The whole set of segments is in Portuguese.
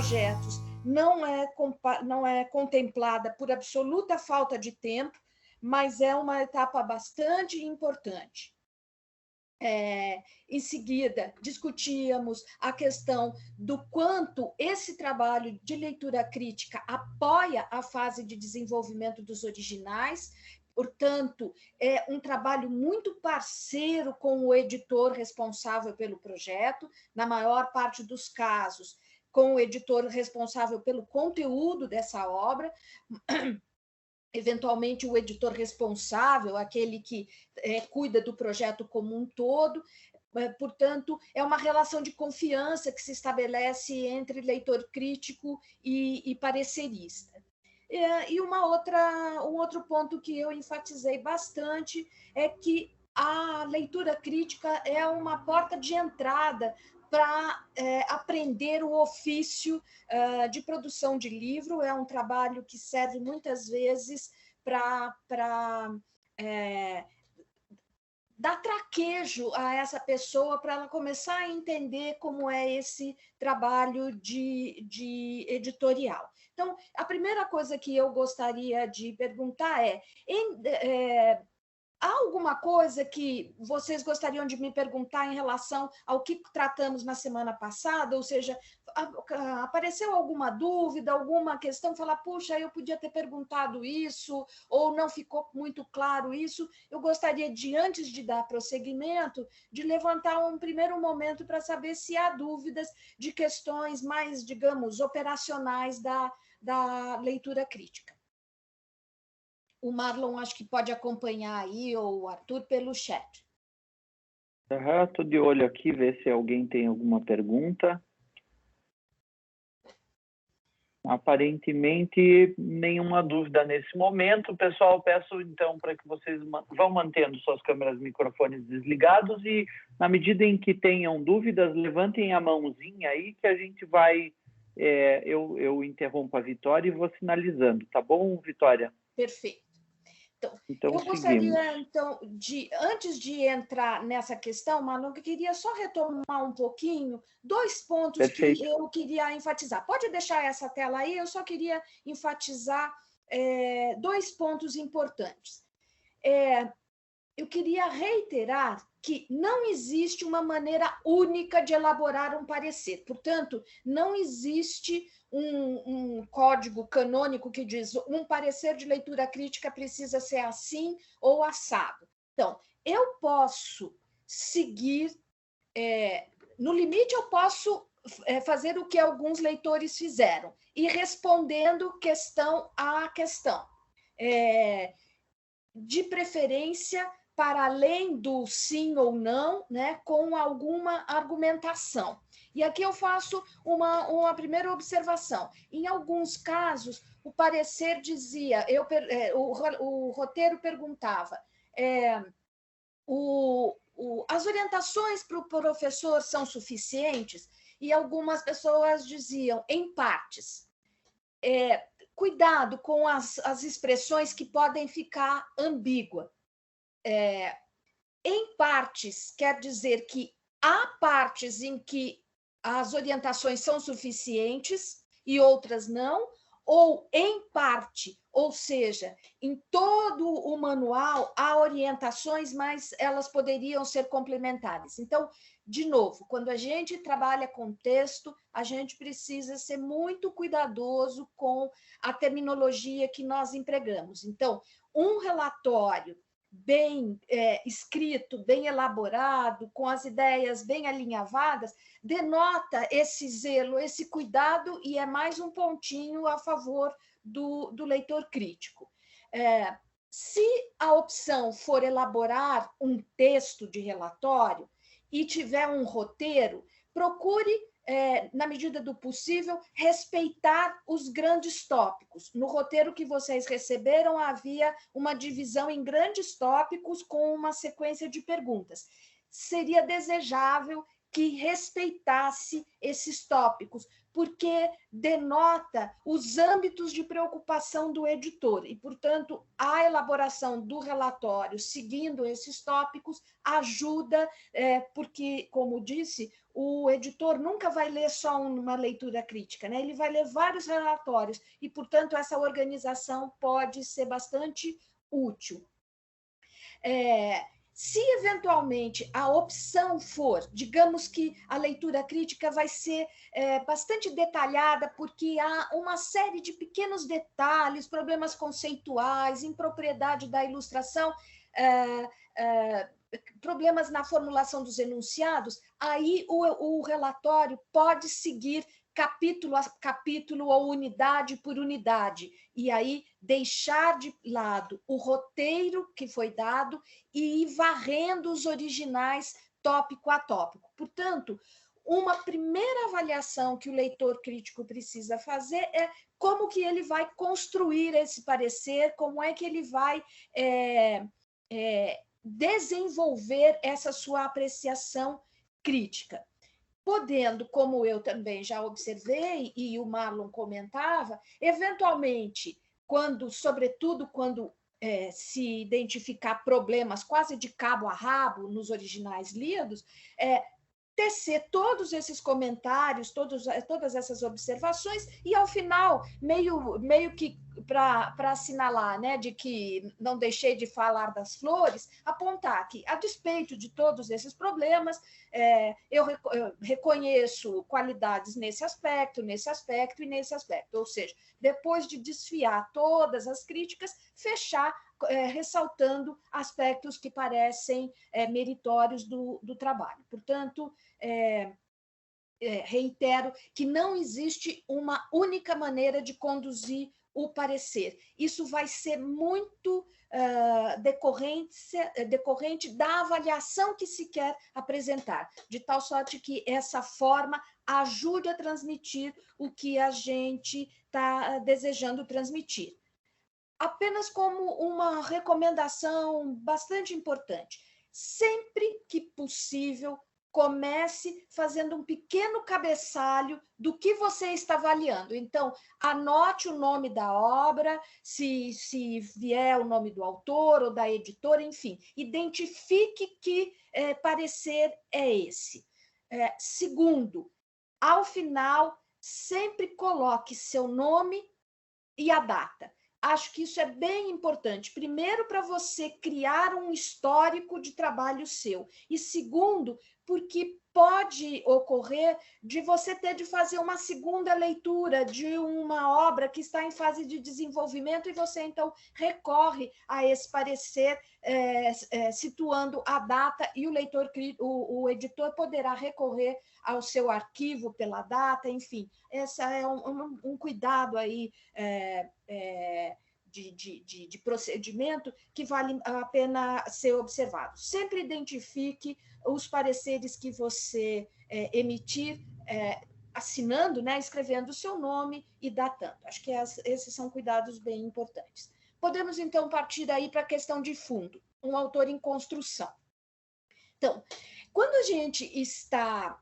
projetos não é contemplada por absoluta falta de tempo, mas é uma etapa bastante importante. Em seguida, discutíamos a questão do quanto esse trabalho de leitura crítica apoia a fase de desenvolvimento dos originais, portanto, é um trabalho muito parceiro com o editor responsável pelo projeto, na maior parte dos casos, com o editor responsável pelo conteúdo dessa obra, eventualmente o editor responsável, aquele que cuida do projeto como um todo. Portanto, é uma relação de confiança que se estabelece entre leitor crítico e parecerista. E um outro ponto que eu enfatizei bastante é que a leitura crítica é uma porta de entrada para aprender o ofício de produção de livro. É um trabalho que serve muitas vezes para dar traquejo a essa pessoa, para ela começar a entender como é esse trabalho de editorial. Então, a primeira coisa que eu gostaria de perguntar há alguma coisa que vocês gostariam de me perguntar em relação ao que tratamos na semana passada? Ou seja, apareceu alguma dúvida, alguma questão, falar, puxa, eu podia ter perguntado isso, ou não ficou muito claro isso? Eu gostaria de, antes de dar prosseguimento, de levantar um primeiro momento para saber se há dúvidas de questões mais, digamos, operacionais da leitura crítica. O Marlon acho que pode acompanhar aí, ou o Arthur, pelo chat. Estou de olho aqui, ver se alguém tem alguma pergunta. Aparentemente, nenhuma dúvida nesse momento. Pessoal, peço então para que vocês vão mantendo suas câmeras e microfones desligados e, na medida em que tenham dúvidas, levantem a mãozinha aí que a gente vai... eu interrompo a Vitória e vou sinalizando, tá bom, Vitória? Perfeito. Então, eu gostaria, então, antes de entrar nessa questão, Manu, eu queria só retomar um pouquinho 2 pontos Perfeito. que eu queria enfatizar. Pode deixar essa tela aí, eu só queria enfatizar 2 pontos importantes. Eu queria reiterar que não existe uma maneira única de elaborar um parecer. Portanto, não existe um código canônico que diz um parecer de leitura crítica precisa ser assim ou assado. Então, eu posso seguir, no limite, eu posso fazer o que alguns leitores fizeram, e respondendo questão a questão. De preferência, para além do sim ou não, né, com alguma argumentação. E aqui eu faço uma primeira observação. Em alguns casos, o parecer dizia, o roteiro perguntava, as orientações para o professor são suficientes? E algumas pessoas diziam, em partes. Cuidado com as expressões que podem ficar ambíguas. Em partes, quer dizer que há partes em que as orientações são suficientes e outras não, ou em parte, ou seja, em todo o manual há orientações, mas elas poderiam ser complementares. Então, de novo, quando a gente trabalha com texto, a gente precisa ser muito cuidadoso com a terminologia que nós empregamos. Então, um relatório bem escrito, bem elaborado, com as ideias bem alinhavadas, denota esse zelo, esse cuidado, e é mais um pontinho a favor do leitor crítico. Se a opção for elaborar um texto de relatório e tiver um roteiro, procure, na medida do possível, respeitar os grandes tópicos. No roteiro que vocês receberam, havia uma divisão em grandes tópicos com uma sequência de perguntas. Seria desejável que respeitasse esses tópicos, porque denota os âmbitos de preocupação do editor e, portanto, a elaboração do relatório seguindo esses tópicos ajuda, porque, como disse, o editor nunca vai ler só uma leitura crítica, né? Ele vai ler vários relatórios e, portanto, essa organização pode ser bastante útil. Se eventualmente a opção for, digamos que a leitura crítica vai ser bastante detalhada, porque há uma série de pequenos detalhes, problemas conceituais, impropriedade da ilustração, problemas na formulação dos enunciados, aí o relatório pode seguir capítulo a capítulo ou unidade por unidade, e aí deixar de lado o roteiro que foi dado e ir varrendo os originais tópico a tópico. Portanto, uma primeira avaliação que o leitor crítico precisa fazer é como que ele vai construir esse parecer, como é que ele vai desenvolver essa sua apreciação crítica. Podendo, como eu também já observei e o Marlon comentava, eventualmente, sobretudo quando se identificar problemas quase de cabo a rabo nos originais lidos, tecer todos esses comentários, todas essas observações, e ao final, meio que para assinalar, né, de que não deixei de falar das flores, apontar que, a despeito de todos esses problemas, eu reconheço qualidades nesse aspecto e nesse aspecto. Ou seja, depois de desfiar todas as críticas, fechar ressaltando aspectos que parecem meritórios do trabalho. Portanto, reitero que não existe uma única maneira de conduzir o parecer. Isso vai ser muito decorrente da avaliação que se quer apresentar, de tal sorte que essa forma ajude a transmitir o que a gente está desejando transmitir. Apenas como uma recomendação bastante importante, sempre que possível, comece fazendo um pequeno cabeçalho do que você está avaliando. Então, anote o nome da obra, se vier o nome do autor ou da editora, enfim, identifique que parecer é esse. Segundo, ao final, sempre coloque seu nome e a data. Acho que isso é bem importante. Primeiro, para você criar um histórico de trabalho seu. E segundo, porque pode ocorrer de você ter de fazer uma segunda leitura de uma obra que está em fase de desenvolvimento e você, então, recorre a esse parecer, situando a data e o editor poderá recorrer ao seu arquivo pela data, enfim. Esse é um cuidado aí de procedimento que vale a pena ser observado. Sempre identifique os pareceres que você emitir, assinando, né, escrevendo o seu nome e datando. Acho que esses são cuidados bem importantes. Podemos, então, partir aí para a questão de fundo, um autor em construção. Então, quando a gente está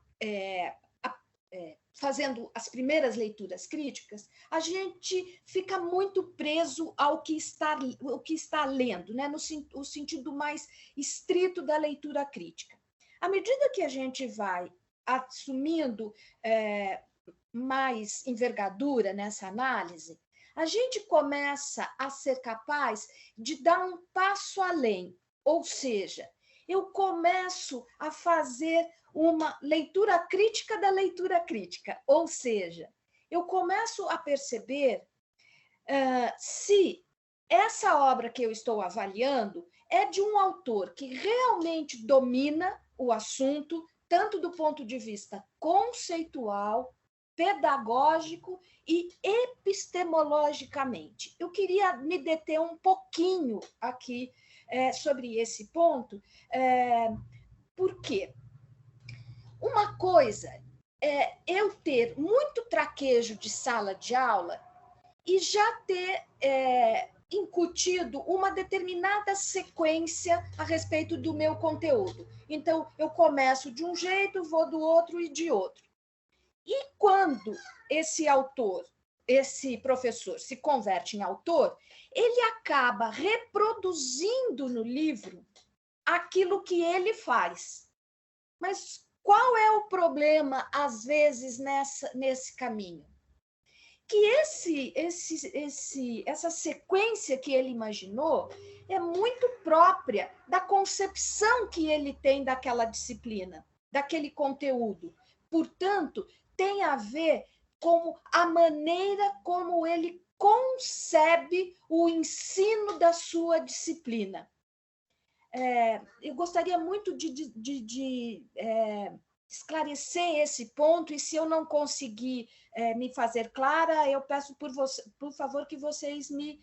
fazendo as primeiras leituras críticas, a gente fica muito preso ao que está lendo, né? No sentido mais estrito da leitura crítica. À medida que a gente vai assumindo mais envergadura nessa análise, a gente começa a ser capaz de dar um passo além, ou seja, eu começo a fazer uma leitura crítica da leitura crítica, ou seja, eu começo a perceber se essa obra que eu estou avaliando é de um autor que realmente domina o assunto, tanto do ponto de vista conceitual, pedagógico e epistemologicamente. Eu queria me deter um pouquinho aqui sobre esse ponto, por quê? Uma coisa é eu ter muito traquejo de sala de aula e já ter incutido uma determinada sequência a respeito do meu conteúdo. Então, eu começo de um jeito, vou do outro e de outro. E quando esse autor, esse professor se converte em autor, ele acaba reproduzindo no livro aquilo que ele faz. Mas qual é o problema, às vezes, nesse caminho? Que essa sequência que ele imaginou é muito própria da concepção que ele tem daquela disciplina, daquele conteúdo. Portanto, tem a ver com a maneira como ele concebe o ensino da sua disciplina. Eu gostaria muito de esclarecer esse ponto, e se eu não conseguir me fazer clara, eu peço por favor que vocês me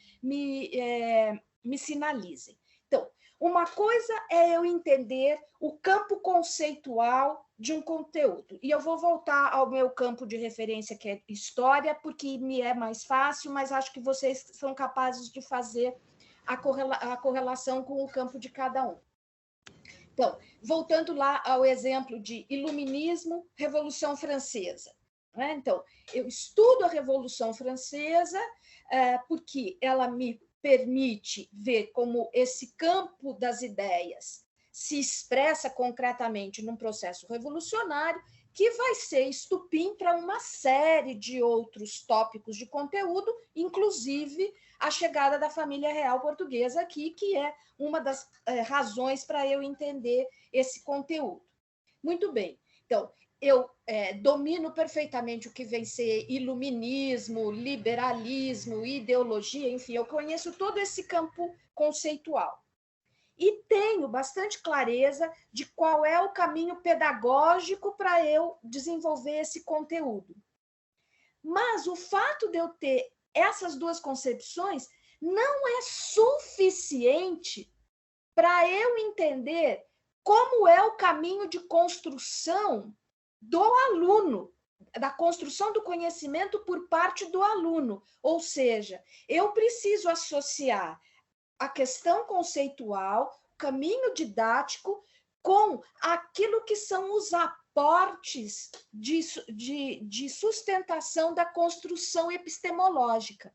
sinalizem. Então, uma coisa é eu entender o campo conceitual de um conteúdo, e eu vou voltar ao meu campo de referência, que é história, porque me é mais fácil, mas acho que vocês são capazes de fazer a correlação com o campo de cada um. Então, voltando lá ao exemplo de Iluminismo, Revolução Francesa. Né? Então, eu estudo a Revolução Francesa porque ela me permite ver como esse campo das ideias se expressa concretamente num processo revolucionário que vai ser estupim para uma série de outros tópicos de conteúdo, inclusive a chegada da família real portuguesa aqui, que é uma das razões para eu entender esse conteúdo. Muito bem, então, eu domino perfeitamente o que vem ser iluminismo, liberalismo, ideologia, enfim, eu conheço todo esse campo conceitual. E tenho bastante clareza de qual é o caminho pedagógico para eu desenvolver esse conteúdo. Mas o fato de eu ter essas duas concepções não é suficiente para eu entender como é o caminho de construção do aluno, da construção do conhecimento por parte do aluno. Ou seja, eu preciso associar a questão conceitual, o caminho didático, com aquilo que são os aportes de sustentação da construção epistemológica.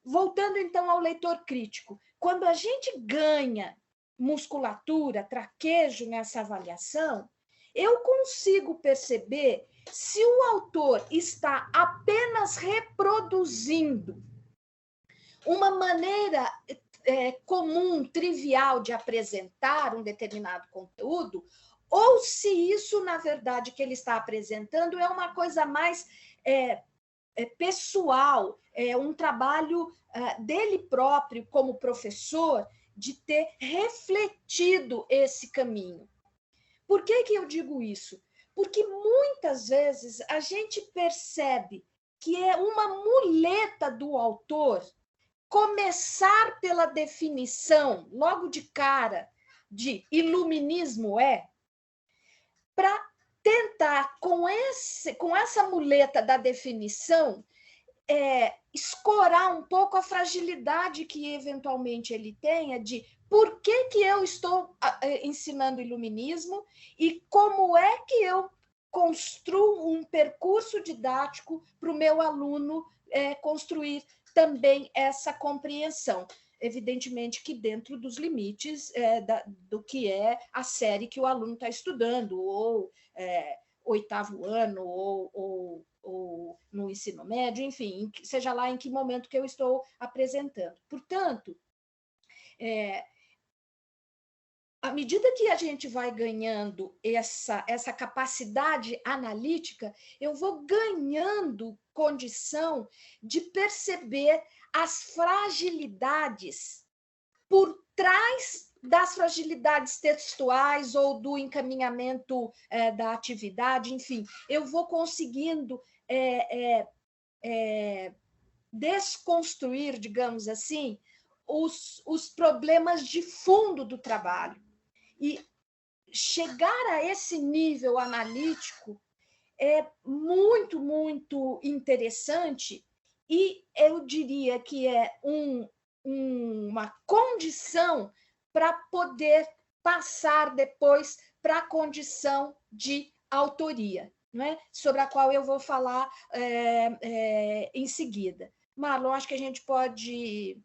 Voltando, então, ao leitor crítico, quando a gente ganha musculatura, traquejo nessa avaliação, eu consigo perceber se o autor está apenas reproduzindo uma maneira comum, trivial de apresentar um determinado conteúdo, ou se isso, na verdade, que ele está apresentando é uma coisa mais pessoal, um trabalho dele próprio como professor, de ter refletido esse caminho. Por que eu digo isso? Porque muitas vezes a gente percebe que é uma muleta do autor começar pela definição, logo de cara, de iluminismo para tentar, com essa muleta da definição, escorar um pouco a fragilidade que eventualmente ele tenha de por que eu estou ensinando iluminismo e como é que eu construo um percurso didático para o meu aluno construir também essa compreensão. Evidentemente que dentro dos limites do que é a série que o aluno está estudando, ou oitavo ano, ou no ensino médio, enfim, seja lá em que momento que eu estou apresentando. Portanto, à medida que a gente vai ganhando essa capacidade analítica, eu vou ganhando condição de perceber as fragilidades por trás das fragilidades textuais ou do encaminhamento da atividade, enfim, eu vou conseguindo desconstruir, digamos assim, os problemas de fundo do trabalho. E chegar a esse nível analítico é muito, muito interessante, e eu diria que é um uma condição para poder passar depois para a condição de autoria, não é? Sobre a qual eu vou falar em seguida. Marlon, acho que a gente pode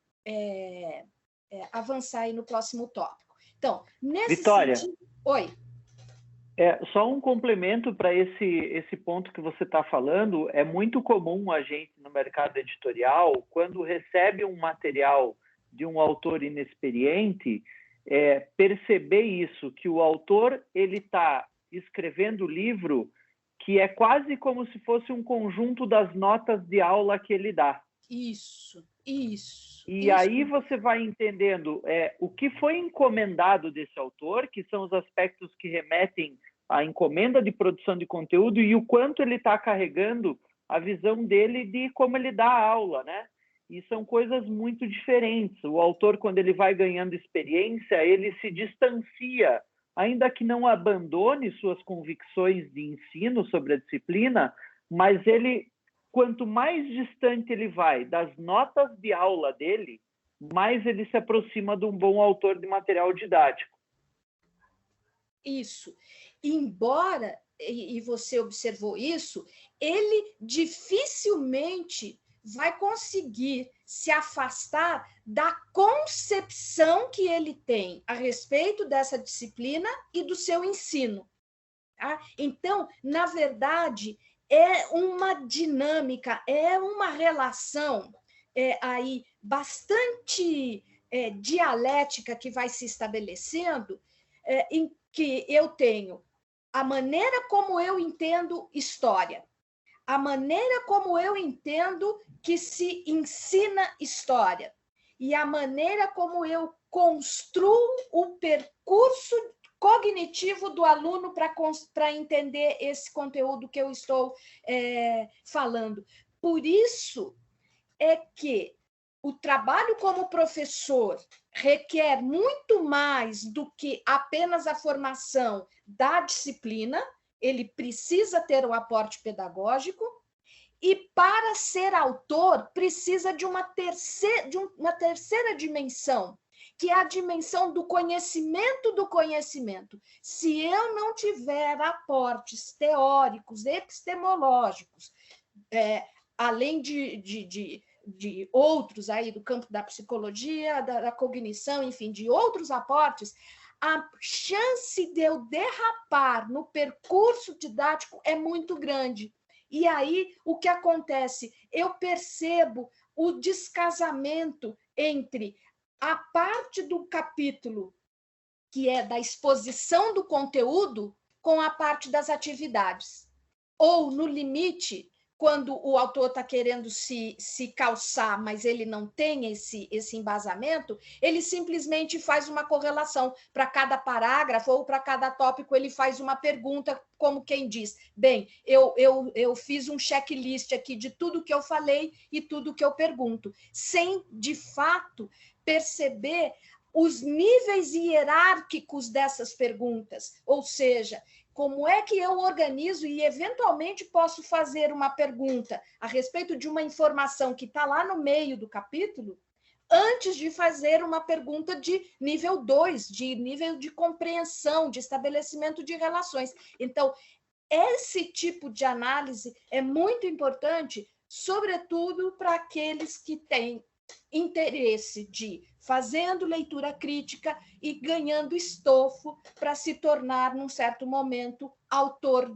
avançar aí no próximo tópico. Então, nesse Vitória, sentido... Oi. Só um complemento para esse ponto que você está falando. É muito comum a gente, no mercado editorial, quando recebe um material de um autor inexperiente, perceber isso, que o autor ele está escrevendo o livro que é quase como se fosse um conjunto das notas de aula que ele dá. Isso. E aí você vai entendendo o que foi encomendado desse autor, que são os aspectos que remetem à encomenda de produção de conteúdo e o quanto ele está carregando a visão dele de como ele dá a aula, né? E são coisas muito diferentes. O autor, quando ele vai ganhando experiência, ele se distancia, ainda que não abandone suas convicções de ensino sobre a disciplina, mas ele... Quanto mais distante ele vai das notas de aula dele, mais ele se aproxima de um bom autor de material didático. Isso. Embora, e você observou isso, ele dificilmente vai conseguir se afastar da concepção que ele tem a respeito dessa disciplina e do seu ensino. Tá? Então, na verdade, é uma dinâmica, é uma relação aí bastante dialética que vai se estabelecendo, em que eu tenho a maneira como eu entendo história, a maneira como eu entendo que se ensina história e a maneira como eu construo o percurso cognitivo do aluno para entender esse conteúdo que eu estou falando. Por isso é que o trabalho como professor requer muito mais do que apenas a formação da disciplina, ele precisa ter o aporte pedagógico, e para ser autor precisa de uma terceira dimensão, que é a dimensão do conhecimento do conhecimento. Se eu não tiver aportes teóricos, epistemológicos, além de outros aí do campo da psicologia, da cognição, enfim, de outros aportes, a chance de eu derrapar no percurso didático é muito grande. E aí, o que acontece? Eu percebo o descasamento entre a parte do capítulo que é da exposição do conteúdo com a parte das atividades. Ou, no limite, quando o autor está querendo se calçar, mas ele não tem esse embasamento, ele simplesmente faz uma correlação. Para cada parágrafo ou para cada tópico, ele faz uma pergunta, como quem diz, bem, eu fiz um checklist aqui de tudo que eu falei e tudo que eu pergunto, sem, de fato, perceber os níveis hierárquicos dessas perguntas, ou seja, como é que eu organizo e, eventualmente, posso fazer uma pergunta a respeito de uma informação que está lá no meio do capítulo, antes de fazer uma pergunta de nível 2, de nível de compreensão, de estabelecimento de relações. Então, esse tipo de análise é muito importante, sobretudo para aqueles que têm interesse de fazendo leitura crítica e ganhando estofo para se tornar, num certo momento, autor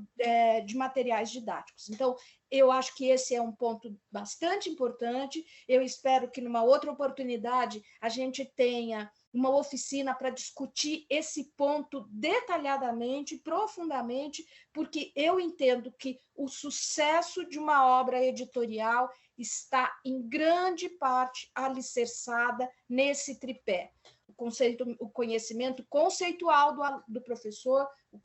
de materiais didáticos. Então, eu acho que esse é um ponto bastante importante. Eu espero que, numa outra oportunidade, a gente tenha uma oficina para discutir esse ponto detalhadamente, profundamente, porque eu entendo que o sucesso de uma obra editorial está, em grande parte, alicerçada nesse tripé. O conhecimento conceitual do professor, o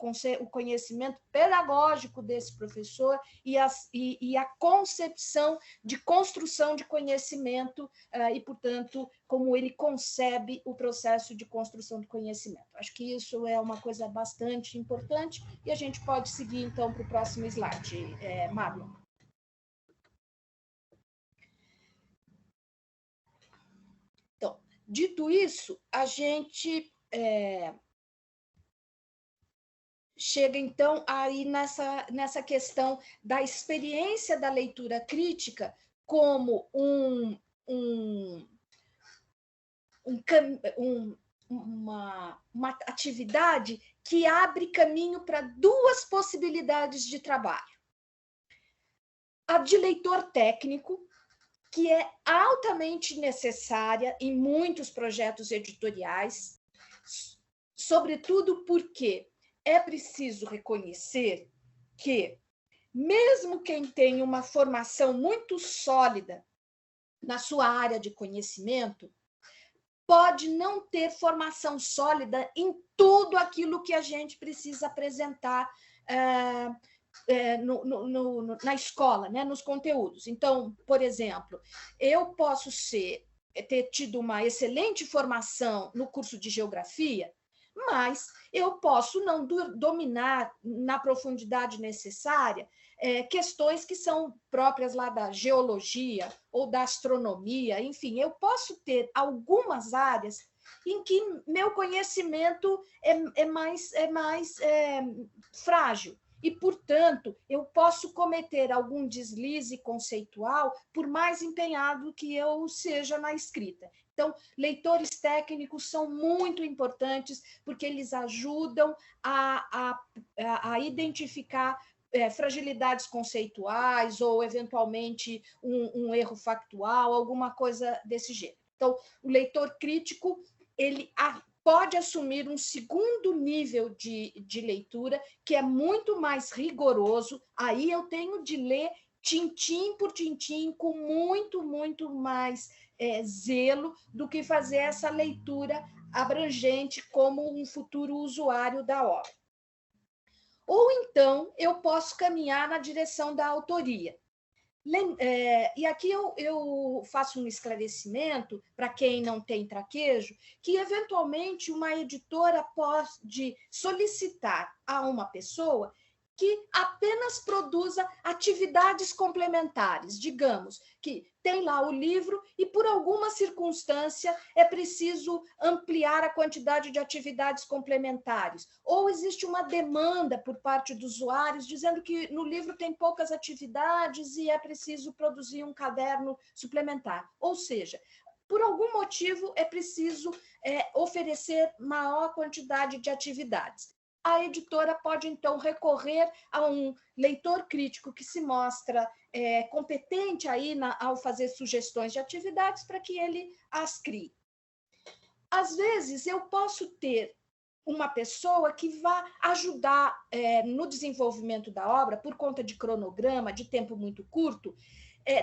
conhecimento pedagógico desse professor e a concepção de construção de conhecimento e, portanto, como ele concebe o processo de construção de conhecimento. Acho que isso é uma coisa bastante importante e a gente pode seguir, então, para o próximo slide, Marlon. Então, Dito isso, a gente chega, então, aí nessa questão da experiência da leitura crítica como uma atividade que abre caminho para duas possibilidades de trabalho. A de leitor técnico, que é altamente necessária em muitos projetos editoriais, sobretudo porque é preciso reconhecer que, mesmo quem tem uma formação muito sólida na sua área de conhecimento, pode não ter formação sólida em tudo aquilo que a gente precisa apresentar na escola, né, nos conteúdos. Então, por exemplo, eu posso ter tido uma excelente formação no curso de geografia, mas eu posso não dominar na profundidade necessária questões que são próprias lá da geologia ou da astronomia, enfim, eu posso ter algumas áreas em que meu conhecimento é mais frágil. E, portanto, eu posso cometer algum deslize conceitual, por mais empenhado que eu seja na escrita. Então, leitores técnicos são muito importantes, porque eles ajudam a identificar fragilidades conceituais ou, eventualmente, um erro factual, alguma coisa desse gênero. Então, o leitor crítico, ele pode assumir um segundo nível de leitura, que é muito mais rigoroso. Aí eu tenho de ler tintim por tintim, com muito mais zelo, do que fazer essa leitura abrangente como um futuro usuário da obra. Ou então eu posso caminhar na direção da autoria. E aqui eu faço um esclarecimento para quem não tem traquejo, que eventualmente uma editora pode solicitar a uma pessoa que apenas produza atividades complementares. Digamos que tem lá o livro e, por alguma circunstância, é preciso ampliar a quantidade de atividades complementares. Ou existe uma demanda por parte dos usuários dizendo que no livro tem poucas atividades e é preciso produzir um caderno suplementar. Ou seja, por algum motivo é preciso oferecer maior quantidade de atividades. A editora pode, então, recorrer a um leitor crítico que se mostra competente aí ao fazer sugestões de atividades para que ele as crie. Às vezes, eu posso ter uma pessoa que vá ajudar no desenvolvimento da obra, por conta de cronograma, de tempo muito curto,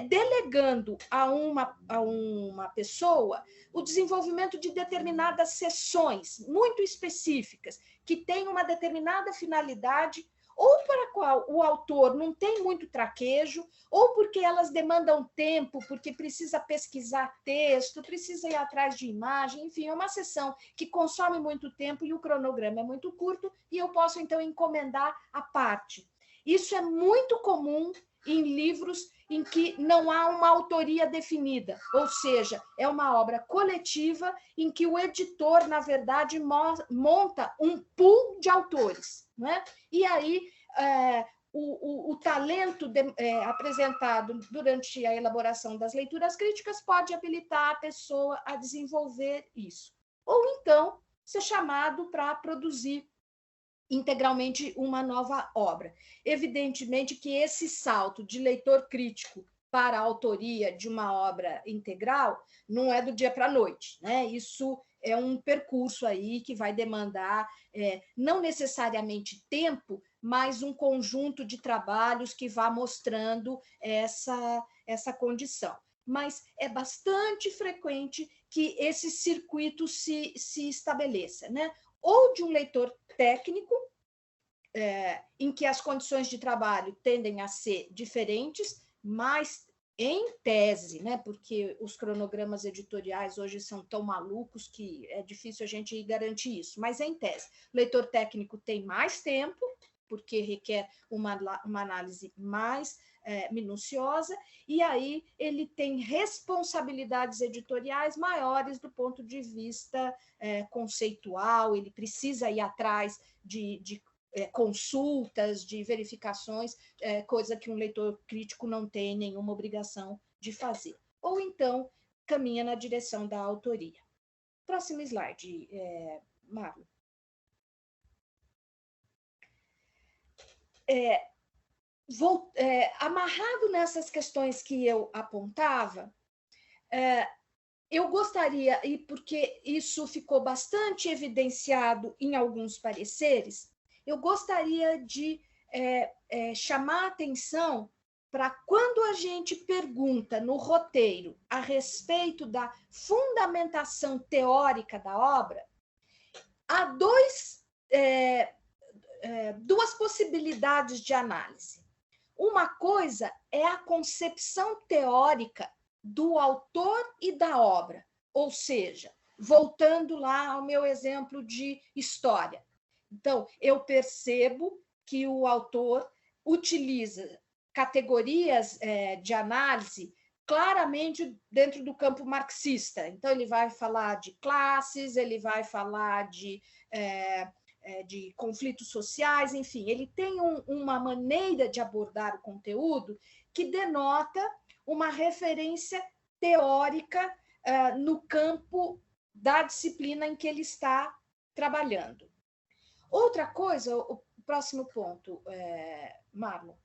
delegando a uma pessoa o desenvolvimento de determinadas sessões muito específicas, que têm uma determinada finalidade, ou para a qual o autor não tem muito traquejo, ou porque elas demandam tempo, porque precisa pesquisar texto, precisa ir atrás de imagem, enfim, é uma sessão que consome muito tempo e o cronograma é muito curto, e eu posso, então, encomendar à parte. Isso é muito comum em livros em que não há uma autoria definida, ou seja, é uma obra coletiva em que o editor, na verdade, monta um pool de autores, não é? E aí o talento apresentado durante a elaboração das leituras críticas pode habilitar a pessoa a desenvolver isso. Ou então ser chamado para produzir integralmente uma nova obra. Evidentemente que esse salto de leitor crítico para a autoria de uma obra integral não é do dia para a noite, né? Isso é um percurso aí que vai demandar não necessariamente tempo, mas um conjunto de trabalhos que vá mostrando essa condição. Mas é bastante frequente que esse circuito se estabeleça, né? Ou de um leitor técnico, em que as condições de trabalho tendem a ser diferentes, mas em tese, né? Porque os cronogramas editoriais hoje são tão malucos que é difícil a gente garantir isso, mas em tese, o leitor técnico tem mais tempo, porque requer uma análise mais minuciosa, e aí ele tem responsabilidades editoriais maiores do ponto de vista conceitual, ele precisa ir atrás de consultas, de verificações, coisa que um leitor crítico não tem nenhuma obrigação de fazer. Ou então, caminha na direção da autoria. Próximo slide, Marlon. Amarrado nessas questões que eu apontava, eu gostaria, e porque isso ficou bastante evidenciado em alguns pareceres, eu gostaria de chamar a atenção para quando a gente pergunta no roteiro a respeito da fundamentação teórica da obra, há duas possibilidades de análise. Uma coisa é a concepção teórica do autor e da obra, ou seja, voltando lá ao meu exemplo de história. Então, eu percebo que o autor utiliza categorias de análise claramente dentro do campo marxista. Então, ele vai falar de classes, ele vai falar de conflitos sociais, enfim, ele tem uma maneira de abordar o conteúdo que denota uma referência teórica no campo da disciplina em que ele está trabalhando. Outra coisa, o próximo ponto, Marlon,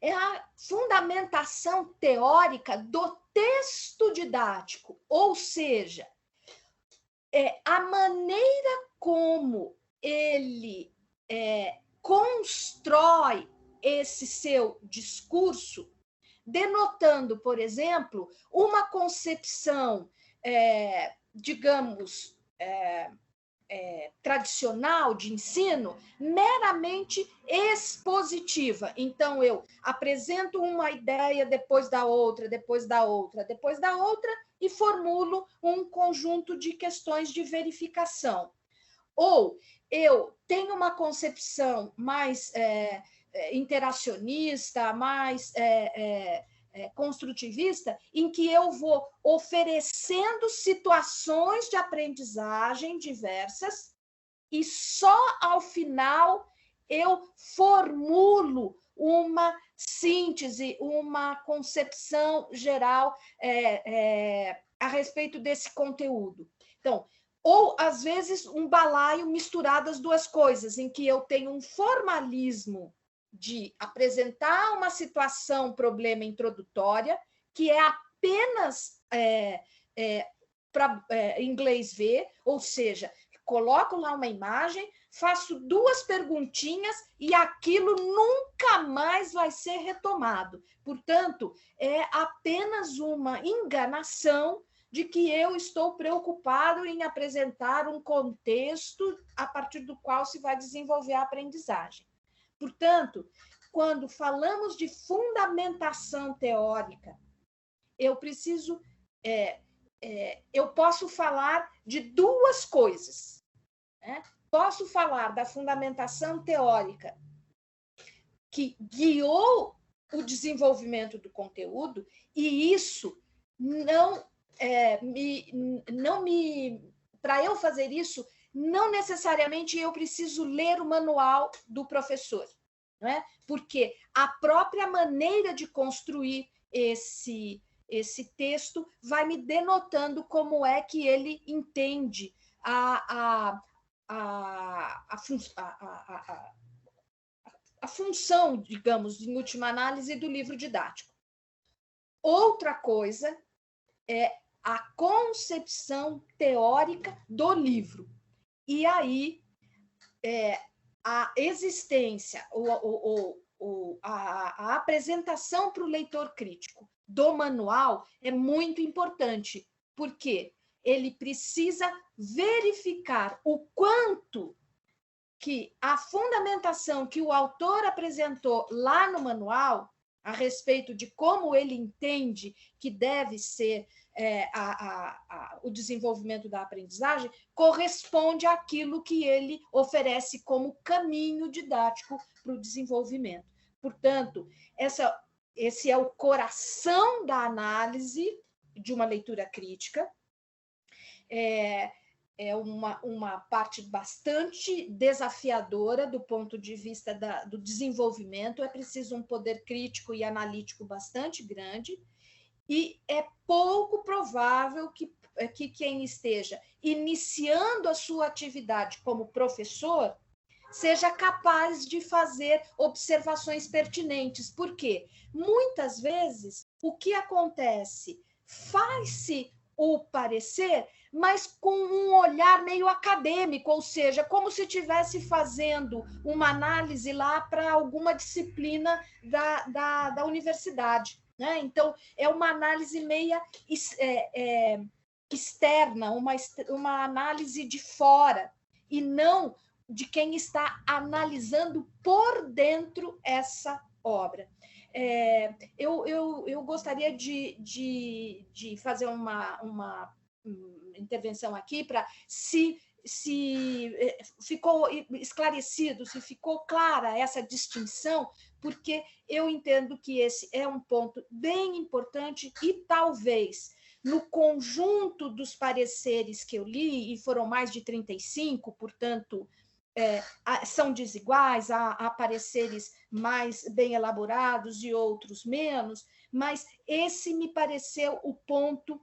é a fundamentação teórica do texto didático, ou seja, a maneira como ele constrói esse seu discurso, denotando, por exemplo, uma concepção, digamos, tradicional de ensino, meramente expositiva. Então, eu apresento uma ideia depois da outra, depois da outra, depois da outra, e formulo um conjunto de questões de verificação. Ou eu tenho uma concepção mais interacionista, mais construtivista, em que eu vou oferecendo situações de aprendizagem diversas e só ao final eu formulo uma síntese, uma concepção geral a respeito desse conteúdo. Então, ou, às vezes, um balaio misturado as duas coisas, em que eu tenho um formalismo de apresentar uma situação, problema introdutória, que é apenas para inglês ver, ou seja, coloco lá uma imagem, faço duas perguntinhas e aquilo nunca mais vai ser retomado. Portanto, é apenas uma enganação de que eu estou preocupado em apresentar um contexto a partir do qual se vai desenvolver a aprendizagem. Portanto, quando falamos de fundamentação teórica, eu preciso, eu posso falar de duas coisas, né? Posso falar da fundamentação teórica que guiou o desenvolvimento do conteúdo, e isso para eu fazer isso, não necessariamente eu preciso ler o manual do professor, não é? Porque a própria maneira de construir esse texto vai me denotando como é que ele entende a função, digamos, em última análise, do livro didático. Outra coisa é a concepção teórica do livro. E aí, a existência, a apresentação para o leitor crítico do manual é muito importante, porque ele precisa verificar o quanto que a fundamentação que o autor apresentou lá no manual a respeito de como ele entende que deve ser o desenvolvimento da aprendizagem, corresponde àquilo que ele oferece como caminho didático para o desenvolvimento. Portanto, esse é o coração da análise de uma leitura crítica. É uma parte bastante desafiadora do ponto de vista do desenvolvimento. É preciso um poder crítico e analítico bastante grande, e é pouco provável que quem esteja iniciando a sua atividade como professor seja capaz de fazer observações pertinentes. Por quê? Muitas vezes, o que acontece? Faz-se o parecer, mas com um olhar meio acadêmico, ou seja, como se estivesse fazendo uma análise lá para alguma disciplina da universidade, né? Então, é uma análise meia externa, uma análise de fora, e não de quem está analisando por dentro essa obra. Eu gostaria de fazer uma intervenção aqui para se ficou esclarecido, se ficou clara essa distinção, porque eu entendo que esse é um ponto bem importante e talvez no conjunto dos pareceres que eu li, e foram mais de 35, portanto, são desiguais, há pareceres mais bem elaborados e outros menos, mas esse me pareceu o ponto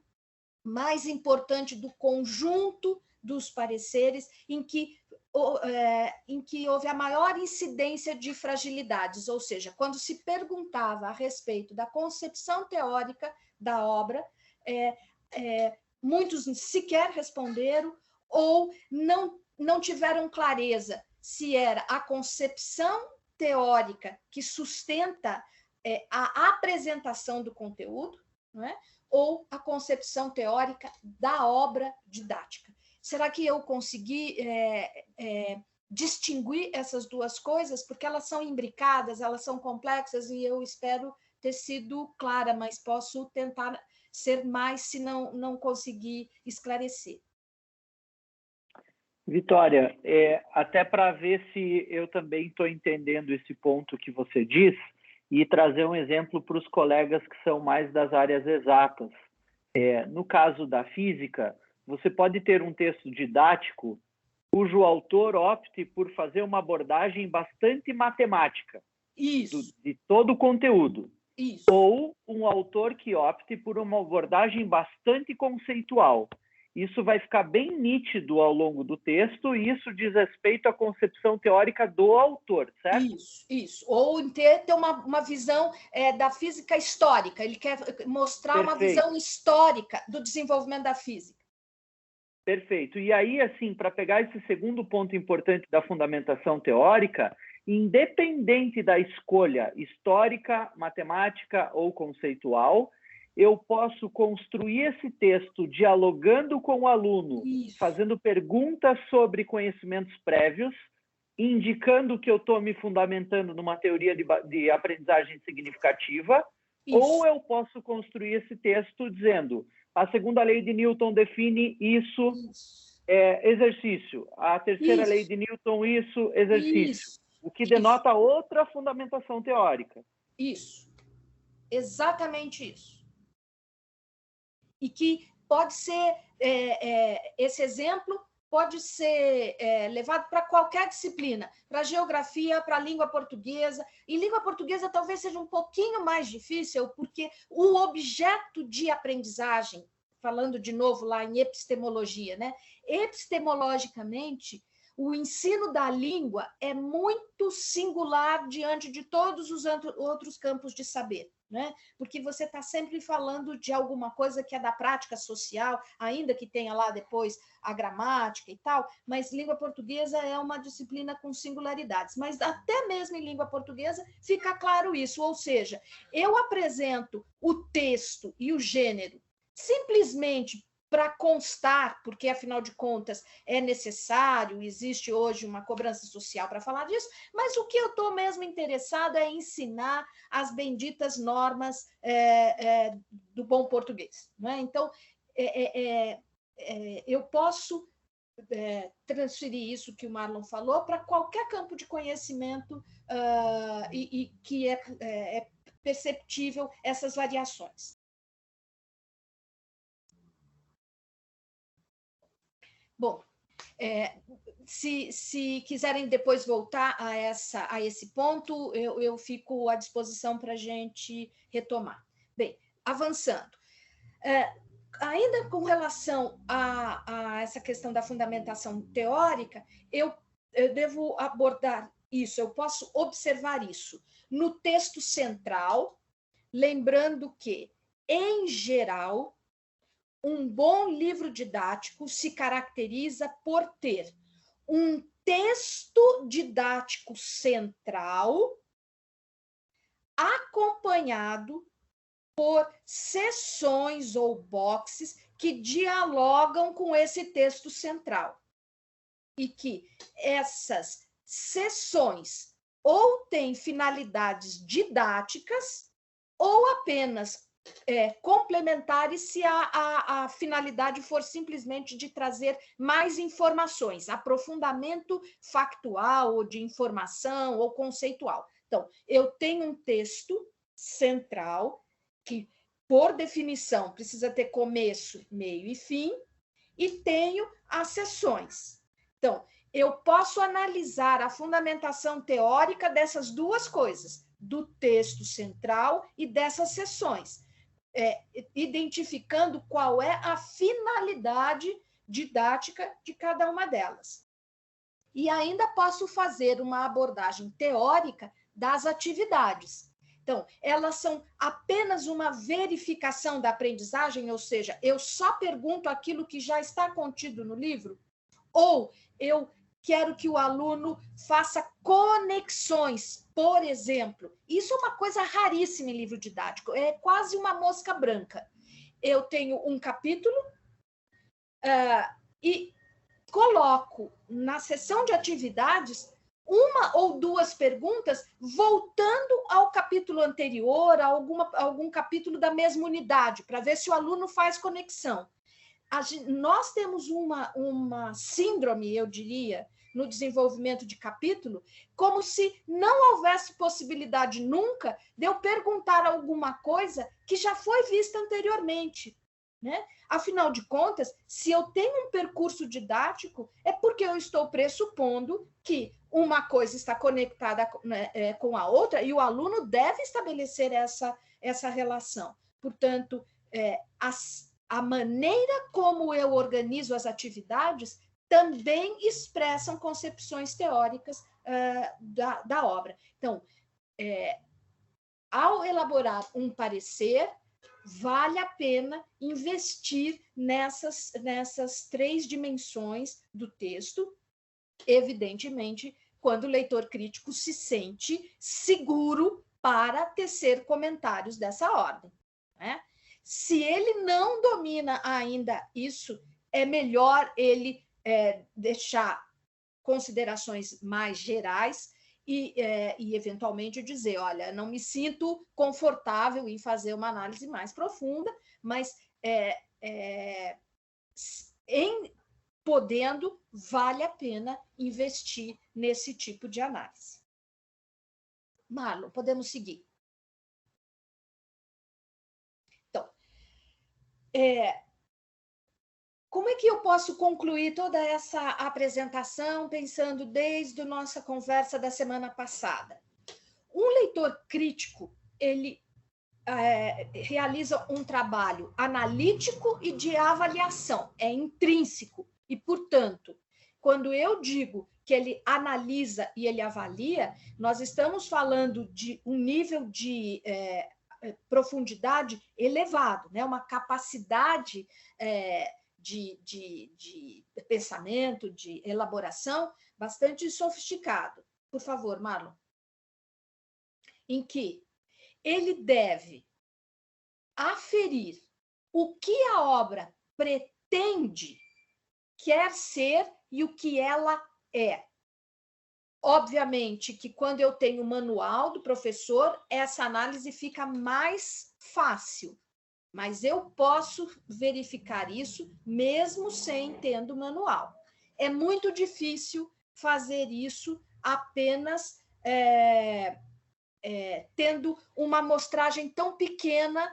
mais importante do conjunto dos pareceres em que houve a maior incidência de fragilidades, ou seja, quando se perguntava a respeito da concepção teórica da obra, muitos sequer responderam ou não tiveram clareza se era a concepção teórica que sustenta a apresentação do conteúdo, não é? Ou a concepção teórica da obra didática. Será que eu consegui distinguir essas duas coisas? Porque elas são imbricadas, elas são complexas, e eu espero ter sido clara, mas posso tentar ser mais se não conseguir esclarecer. Vitória, até para ver se eu também estou entendendo esse ponto que você diz, e trazer um exemplo para os colegas que são mais das áreas exatas. No caso da física, você pode ter um texto didático cujo autor opte por fazer uma abordagem bastante matemática de todo o conteúdo. Isso. Ou um autor que opte por uma abordagem bastante conceitual. Isso vai ficar bem nítido ao longo do texto, e isso diz respeito à concepção teórica do autor, certo? Isso. Ou ter uma visão da física histórica. Ele quer mostrar Perfeito. Uma visão histórica do desenvolvimento da física. Perfeito. E aí, assim, para pegar esse segundo ponto importante da fundamentação teórica, independente da escolha histórica, matemática ou conceitual, eu posso construir esse texto dialogando com o aluno, fazendo perguntas sobre conhecimentos prévios, indicando que eu estou me fundamentando numa teoria de aprendizagem significativa, ou eu posso construir esse texto dizendo: a segunda lei de Newton define isso, exercício. A terceira lei de Newton, isso, exercício. O que denota outra fundamentação teórica. Isso. Exatamente isso. E que pode ser, esse exemplo pode ser levado para qualquer disciplina, para geografia, para a língua portuguesa. Em língua portuguesa talvez seja um pouquinho mais difícil, porque o objeto de aprendizagem, falando de novo lá em epistemologia, né? Epistemologicamente, o ensino da língua é muito singular diante de todos os outros campos de saber, né? Porque você está sempre falando de alguma coisa que é da prática social, ainda que tenha lá depois a gramática e tal, mas língua portuguesa é uma disciplina com singularidades. Mas até mesmo em língua portuguesa fica claro isso, ou seja, eu apresento o texto e o gênero simplesmente para constar, porque, afinal de contas, é necessário, existe hoje uma cobrança social para falar disso, mas o que eu estou mesmo interessada é ensinar as benditas normas do bom português. Não é? Então, eu posso transferir isso que o Marlon falou para qualquer campo de conhecimento e que é perceptível essas variações. Bom, se quiserem depois voltar a esse ponto, eu fico à disposição para a gente retomar. Bem, avançando. Ainda com relação a essa questão da fundamentação teórica, eu devo abordar isso, eu posso observar isso no texto central, lembrando que, em geral, um bom livro didático se caracteriza por ter um texto didático central acompanhado por seções ou boxes que dialogam com esse texto central. E que essas seções ou têm finalidades didáticas ou apenas complementares se a finalidade for simplesmente de trazer mais informações, aprofundamento factual ou de informação ou conceitual. Então, eu tenho um texto central que, por definição, precisa ter começo, meio e fim, e tenho as seções. Então, eu posso analisar a fundamentação teórica dessas duas coisas, do texto central e dessas seções, identificando qual é a finalidade didática de cada uma delas. E ainda posso fazer uma abordagem teórica das atividades. Então, elas são apenas uma verificação da aprendizagem, ou seja, eu só pergunto aquilo que já está contido no livro, ou eu quero que o aluno faça conexões, por exemplo. Isso é uma coisa raríssima em livro didático, é quase uma mosca branca. Eu tenho um capítulo e coloco na seção de atividades uma ou duas perguntas voltando ao capítulo anterior, a algum capítulo da mesma unidade, para ver se o aluno faz conexão. Nós temos uma síndrome, eu diria, no desenvolvimento de capítulo, como se não houvesse possibilidade nunca de eu perguntar alguma coisa que já foi vista anteriormente, né? Afinal de contas, se eu tenho um percurso didático, é porque eu estou pressupondo que uma coisa está conectada com a outra e o aluno deve estabelecer essa relação. Portanto, a maneira como eu organizo as atividades também expressam concepções teóricas da obra. Então, ao elaborar um parecer, vale a pena investir nessas três dimensões do texto, evidentemente, quando o leitor crítico se sente seguro para tecer comentários dessa ordem, né? Se ele não domina ainda isso, é melhor ele deixar considerações mais gerais e eventualmente dizer, olha, não me sinto confortável em fazer uma análise mais profunda, mas podendo, vale a pena investir nesse tipo de análise. Marlon, podemos seguir. Então, como é que eu posso concluir toda essa apresentação pensando desde a nossa conversa da semana passada? Um leitor crítico, ele realiza um trabalho analítico e de avaliação, é intrínseco. E, portanto, quando eu digo que ele analisa e ele avalia, nós estamos falando de um nível de profundidade elevado, né? Uma capacidade de pensamento, de elaboração bastante sofisticado. Por favor, Marlon. Em que ele deve aferir o que a obra pretende, quer ser e o que ela é. Obviamente que quando eu tenho o manual do professor, essa análise fica mais fácil, mas eu posso verificar isso mesmo sem tendo o manual. É muito difícil fazer isso apenas tendo uma amostragem tão pequena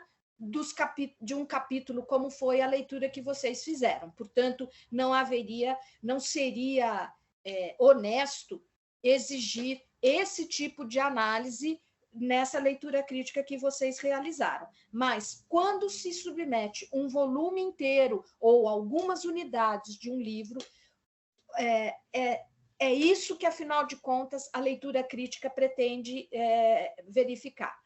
de um capítulo como foi a leitura que vocês fizeram. Portanto, não seria honesto exigir esse tipo de análise nessa leitura crítica que vocês realizaram. Mas, quando se submete um volume inteiro ou algumas unidades de um livro, é isso que, afinal de contas, a leitura crítica pretende verificar.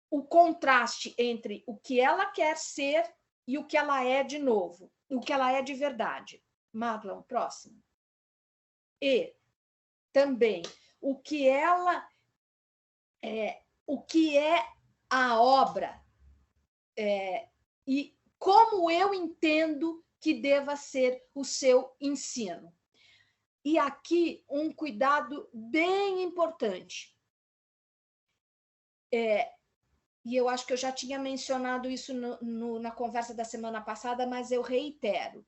O contraste entre o que ela quer ser e o que ela é de novo, o que ela é de verdade. Marlon, próximo. E também o que é a obra e como eu entendo que deva ser o seu ensino. E aqui um cuidado bem importante. E eu acho que eu já tinha mencionado isso na conversa da semana passada, mas eu reitero.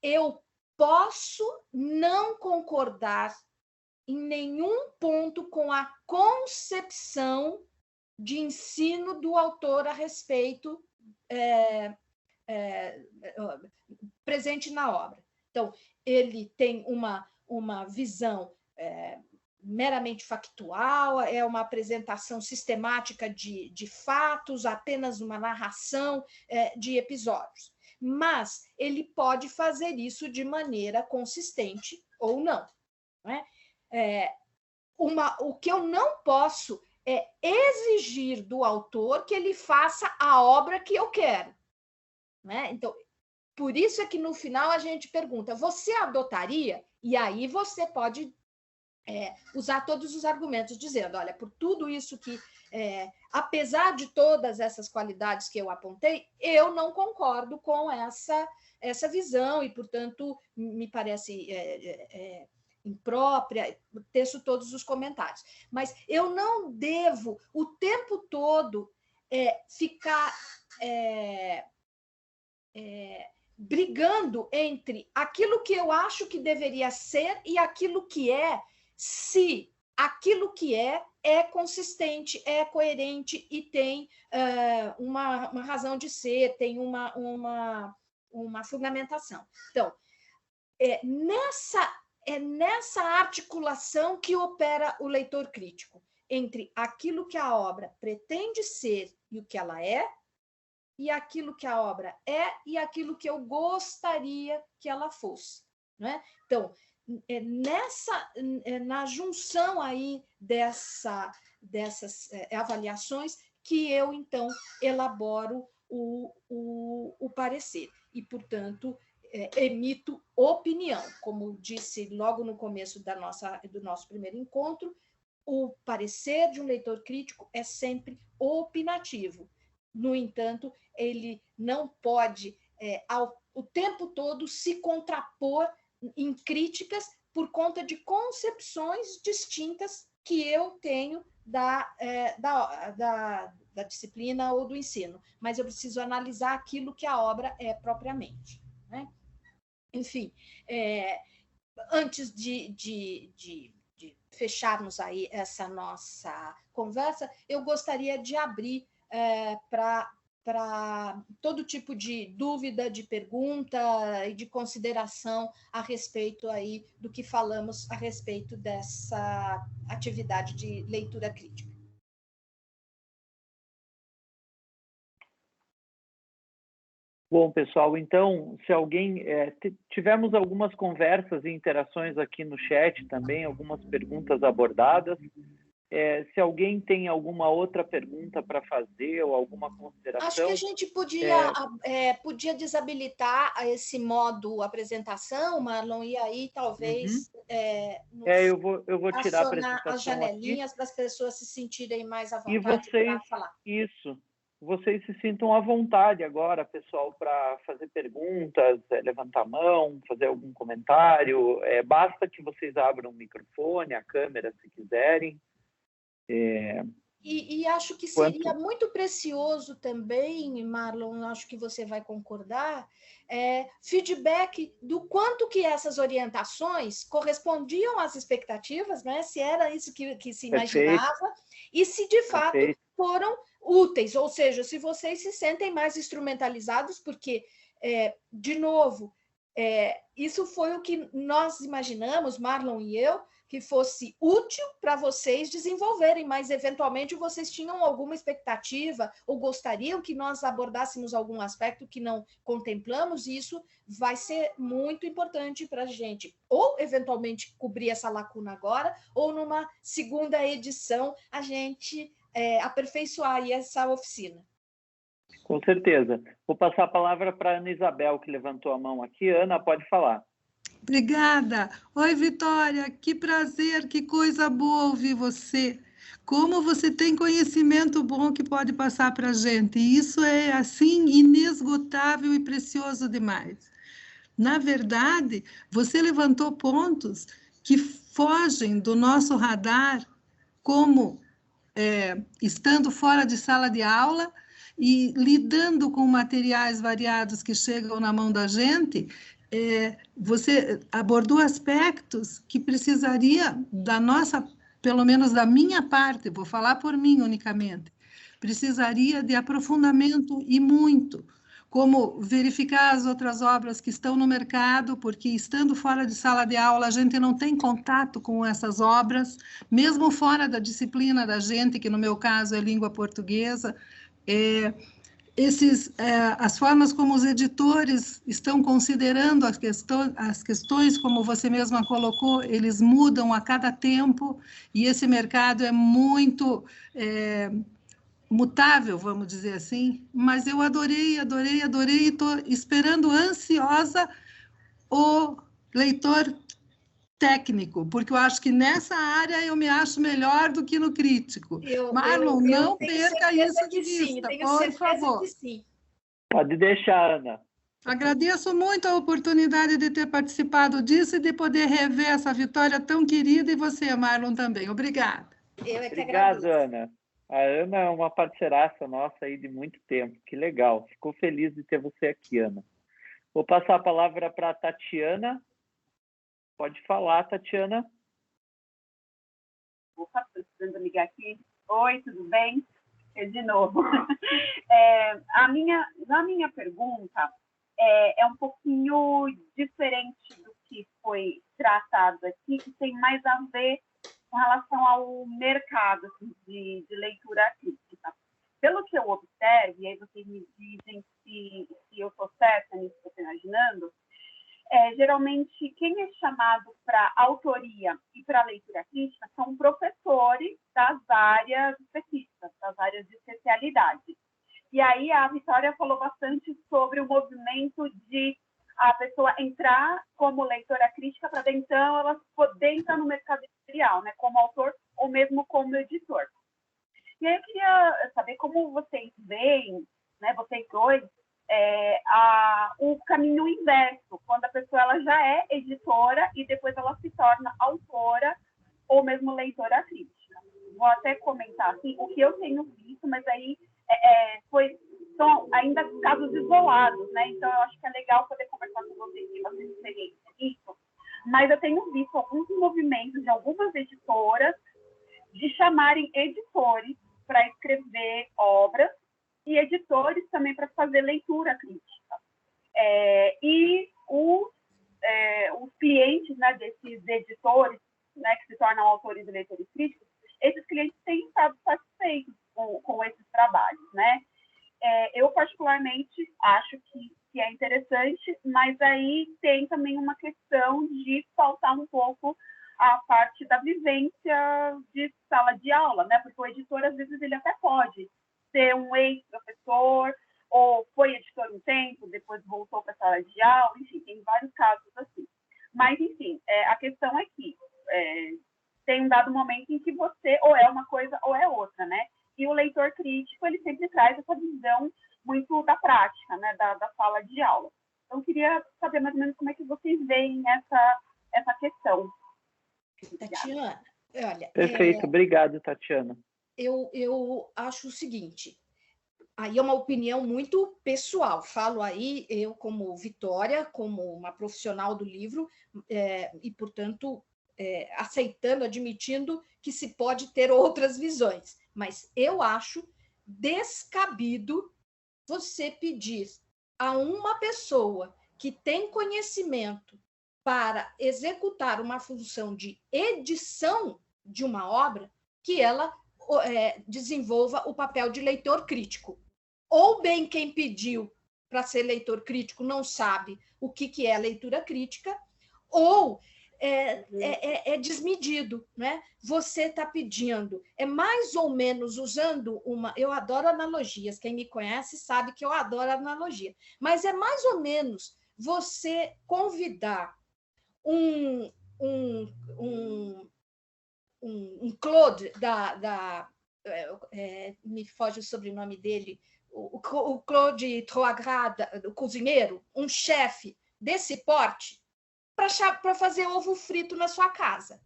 Eu posso não concordar em nenhum ponto com a concepção de ensino do autor a respeito presente na obra. Então, ele tem uma visão meramente factual, é uma apresentação sistemática de fatos, apenas uma narração de episódios. Mas ele pode fazer isso de maneira consistente ou não. Não é? O que eu não posso é exigir do autor que ele faça a obra que eu quero. Né? Então, por isso é que no final a gente pergunta: você adotaria? E aí você pode usar todos os argumentos, dizendo: olha, por tudo isso que, apesar de todas essas qualidades que eu apontei, eu não concordo com essa visão e, portanto, me parece imprópria, teço todos os comentários. Mas eu não devo, o tempo todo, ficar brigando entre aquilo que eu acho que deveria ser e aquilo que é, se aquilo que é consistente, é coerente e tem uma razão de ser, tem uma fundamentação. Então, nessa articulação que opera o leitor crítico, entre aquilo que a obra pretende ser e o que ela é, e aquilo que a obra é e aquilo que eu gostaria que ela fosse. Não é? Então, na junção aí dessas avaliações que eu, então, elaboro o parecer e, portanto, emito opinião. Como disse logo no começo do nosso primeiro encontro, o parecer de um leitor crítico é sempre opinativo. No entanto, ele não pode, o tempo todo, se contrapor em críticas por conta de concepções distintas que eu tenho da disciplina ou do ensino. Mas eu preciso analisar aquilo que a obra é propriamente. Né? Enfim, antes de fecharmos aí essa nossa conversa, eu gostaria de abrir para todo tipo de dúvida, de pergunta e de consideração a respeito aí do que falamos a respeito dessa atividade de leitura crítica. Bom, pessoal, então, se alguém... tivemos algumas conversas e interações aqui no chat também, algumas perguntas abordadas. Se alguém tem alguma outra pergunta para fazer ou alguma consideração... Acho que a gente podia desabilitar esse modo apresentação, Marlon, e aí talvez eu vou tirar a apresentação as janelinhas para as pessoas se sentirem mais à vontade para falar. Isso. vocês se sintam à vontade agora, pessoal, para fazer perguntas, levantar a mão, fazer algum comentário. Basta que vocês abram o microfone, a câmera, se quiserem. E acho que seria muito precioso também, Marlon, acho que você vai concordar, feedback do quanto que essas orientações correspondiam às expectativas, né? Se era isso que se imaginava, e se de fato foram úteis, ou seja, se vocês se sentem mais instrumentalizados, porque, de novo, isso foi o que nós imaginamos, Marlon e eu, que fosse útil para vocês desenvolverem, mas eventualmente vocês tinham alguma expectativa ou gostariam que nós abordássemos algum aspecto que não contemplamos, e isso vai ser muito importante para a gente, ou eventualmente cobrir essa lacuna agora, ou numa segunda edição a gente aperfeiçoar aí essa oficina. Com certeza. Vou passar a palavra para a Ana Isabel, que levantou a mão aqui. Ana, pode falar. Obrigada. Oi, Vitória, que prazer, que coisa boa ouvir você. Como você tem conhecimento bom que pode passar para a gente. E isso é, assim, inesgotável e precioso demais. Na verdade, você levantou pontos que fogem do nosso radar, como estando fora de sala de aula e lidando com materiais variados que chegam na mão da gente. Você abordou aspectos que precisaria da nossa, pelo menos da minha parte, vou falar por mim unicamente, precisaria de aprofundamento e muito, como verificar as outras obras que estão no mercado, porque estando fora de sala de aula, a gente não tem contato com essas obras, mesmo fora da disciplina da gente, que no meu caso é língua portuguesa. As formas como os editores estão considerando as questões, como você mesma colocou, eles mudam a cada tempo, e esse mercado é muito mutável, vamos dizer assim, mas eu adorei, e estou esperando ansiosa o leitor técnico, porque eu acho que nessa área eu me acho melhor do que no crítico. Marlon, não perca isso de vista, por favor. Pode deixar, Ana. Agradeço muito a oportunidade de ter participado disso e de poder rever essa Vitória tão querida, e você, Marlon, também. Obrigada. Obrigado, Ana. A Ana é uma parceiraça nossa aí de muito tempo. Que legal. Fico feliz de ter você aqui, Ana. Vou passar a palavra para a Tatiana. Pode falar, Tatiana. Opa, estou precisando ligar aqui. Oi, tudo bem? De novo. Na minha pergunta, é um pouquinho diferente do que foi tratado aqui, que tem mais a ver com relação ao mercado assim, de leitura crítica. Pelo que eu observo, e aí vocês me dizem se eu estou certa nisso que eu estou imaginando, geralmente quem é chamado para autoria e para leitura crítica são professores das áreas específicas, das áreas de especialidade. E aí a Vitória falou bastante sobre o movimento de a pessoa entrar como leitora crítica para então ela poder entrar no mercado editorial, né, como autor ou mesmo como editor. E aí eu queria saber como vocês veem, né, vocês dois, o caminho inverso, quando a pessoa ela já é editora e depois ela se torna autora ou mesmo leitora crítica. Vou até comentar assim, o que eu tenho visto, mas aí são ainda casos isolados, né? Então eu acho que é legal poder conversar com vocês que vocês experiência nisso. Mas eu tenho visto alguns movimentos de algumas editoras de chamarem editores para escrever obras e editores também para fazer leitura crítica. E os clientes, né, desses editores, né, que se tornam autores e leitores críticos, esses clientes têm estado satisfeitos com esses trabalhos, né? Eu, particularmente, acho que é interessante, mas aí tem também uma questão de faltar um pouco a parte da vivência de sala de aula, né? Porque o editor, às vezes, ele até pode ser um ex-professor, ou foi editor um tempo, depois voltou para a sala de aula, enfim, tem vários casos assim. Mas, enfim, a questão é que tem um dado momento em que você ou é uma coisa ou é outra, né? E o leitor crítico, ele sempre traz essa visão muito da prática, né, da sala de aula. Então, eu queria saber mais ou menos como é que vocês veem essa questão. Tatiana, olha... Perfeito, obrigado, Tatiana. Eu acho o seguinte, aí é uma opinião muito pessoal, falo aí eu como Vitória, como uma profissional do livro, e, portanto, aceitando, admitindo que se pode ter outras visões, mas eu acho descabido você pedir a uma pessoa que tem conhecimento para executar uma função de edição de uma obra, que ela desenvolva o papel de leitor crítico. Ou bem quem pediu para ser leitor crítico não sabe o que é leitura crítica, ou é desmedido, né? Você está pedindo, é mais ou menos usando uma... Eu adoro analogias, quem me conhece sabe que eu adoro analogia, mas é mais ou menos você convidar um Claude me foge o sobrenome dele, o Claude Troagrat, o cozinheiro, um chefe desse porte, para fazer ovo frito na sua casa.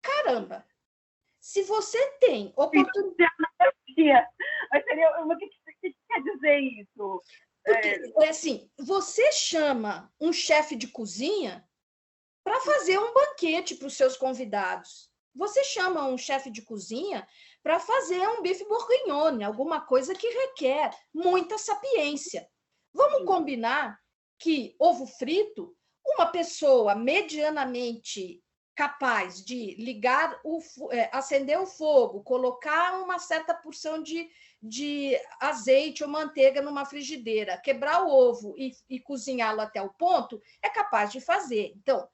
Caramba! Se você tem oportunidade... Mas o que quer dizer isso? Porque, assim, você chama um chefe de cozinha para fazer um banquete para os seus convidados. Você chama um chefe de cozinha para fazer um bife bourguignon, alguma coisa que requer muita sapiência. Vamos combinar que ovo frito, uma pessoa medianamente capaz de acender o fogo, colocar uma certa porção de azeite ou manteiga numa frigideira, quebrar o ovo e cozinhá-lo até o ponto, é capaz de fazer. Então,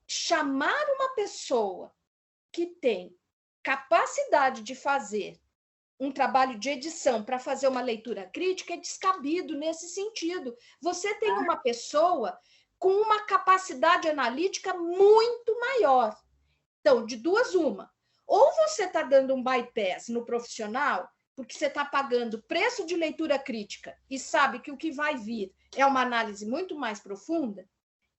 chamar uma pessoa que tem capacidade de fazer um trabalho de edição para fazer uma leitura crítica é descabido nesse sentido. Você tem uma pessoa com uma capacidade analítica muito maior. Então, de duas, uma. Ou você está dando um bypass no profissional, porque você está pagando preço de leitura crítica e sabe que o que vai vir é uma análise muito mais profunda,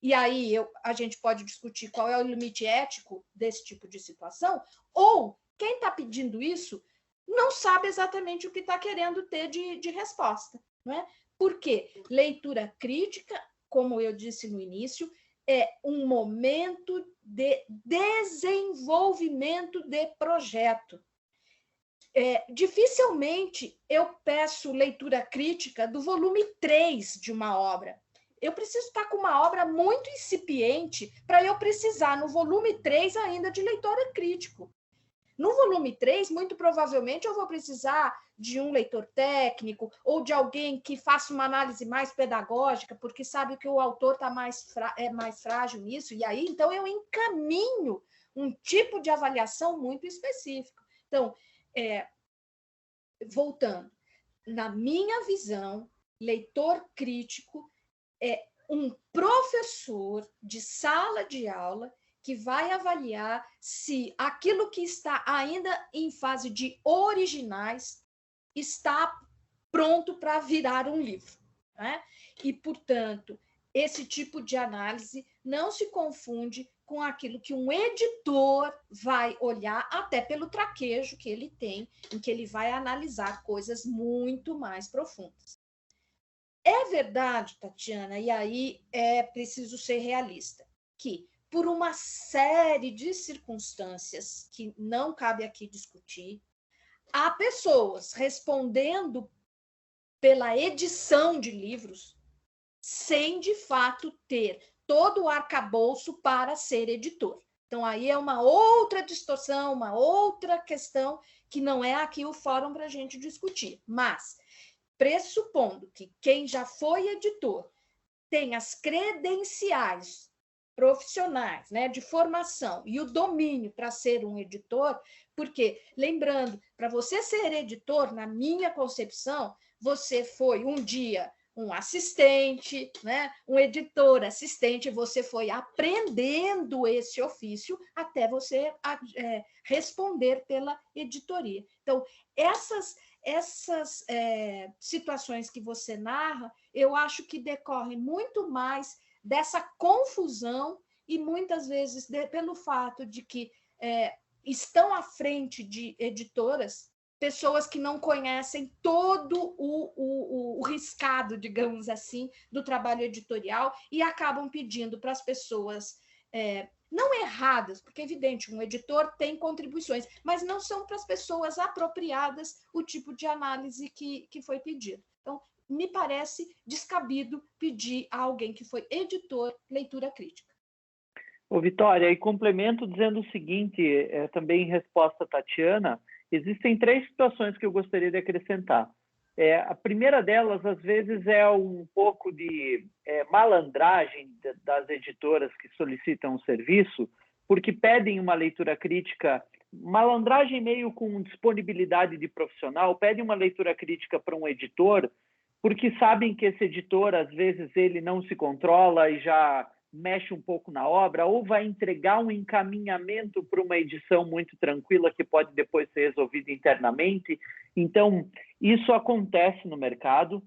e aí a gente pode discutir qual é o limite ético desse tipo de situação, ou quem está pedindo isso não sabe exatamente o que está querendo ter de resposta. Não é? Porque leitura crítica, como eu disse no início, é um momento de desenvolvimento de projeto. Dificilmente eu peço leitura crítica do volume 3 de uma obra. Eu preciso estar com uma obra muito incipiente para eu precisar, no volume 3, ainda de leitor crítico. No volume 3, muito provavelmente, eu vou precisar de um leitor técnico ou de alguém que faça uma análise mais pedagógica, porque sabe que o autor é mais frágil nisso, e aí, então, eu encaminho um tipo de avaliação muito específico. Então, voltando, na minha visão, leitor crítico é um professor de sala de aula que vai avaliar se aquilo que está ainda em fase de originais está pronto para virar um livro. Né? E, portanto, esse tipo de análise não se confunde com aquilo que um editor vai olhar, até pelo traquejo que ele tem, em que ele vai analisar coisas muito mais profundas. É verdade, Tatiana, e aí é preciso ser realista, que por uma série de circunstâncias que não cabe aqui discutir, há pessoas respondendo pela edição de livros sem, de fato, ter todo o arcabouço para ser editor. Então, aí é uma outra distorção, uma outra questão que não é aqui o fórum para a gente discutir. Mas, pressupondo que quem já foi editor tem as credenciais profissionais, né, de formação e o domínio para ser um editor, porque, lembrando, para você ser editor, na minha concepção, você foi um dia um assistente, né? Um editor assistente, você foi aprendendo esse ofício até você responder pela editoria. Então, essas situações que você narra, eu acho que decorrem muito mais dessa confusão e muitas vezes pelo fato de que estão à frente de editoras pessoas que não conhecem todo o riscado, digamos assim, do trabalho editorial e acabam pedindo para as pessoas não erradas, porque é evidente, um editor tem contribuições, mas não são para as pessoas apropriadas o tipo de análise que foi pedido. Então, me parece descabido pedir a alguém que foi editor leitura crítica. Ô, Vitória, e complemento dizendo o seguinte, também em resposta a Tatiana, existem 3 situações que eu gostaria de acrescentar. A primeira delas, às vezes, é um pouco de malandragem das editoras que solicitam o serviço, porque pedem uma leitura crítica, malandragem meio com disponibilidade de profissional, pedem uma leitura crítica para um editor, porque sabem que esse editor, às vezes, ele não se controla e já mexe um pouco na obra, ou vai entregar um encaminhamento para uma edição muito tranquila que pode depois ser resolvida internamente. Então, isso acontece no mercado.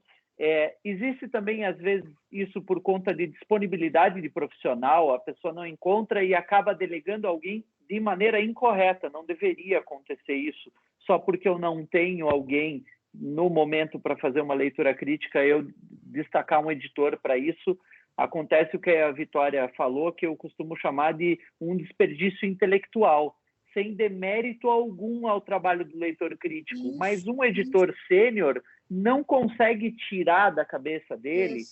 Existe também, às vezes, isso por conta de disponibilidade de profissional, a pessoa não encontra e acaba delegando alguém de maneira incorreta. Não deveria acontecer isso. Só porque eu não tenho alguém no momento para fazer uma leitura crítica, eu destacar um editor para isso. Acontece o que a Vitória falou, que eu costumo chamar de um desperdício intelectual, sem demérito algum ao trabalho do leitor crítico. Isso, mas um editor sênior não consegue tirar da cabeça dele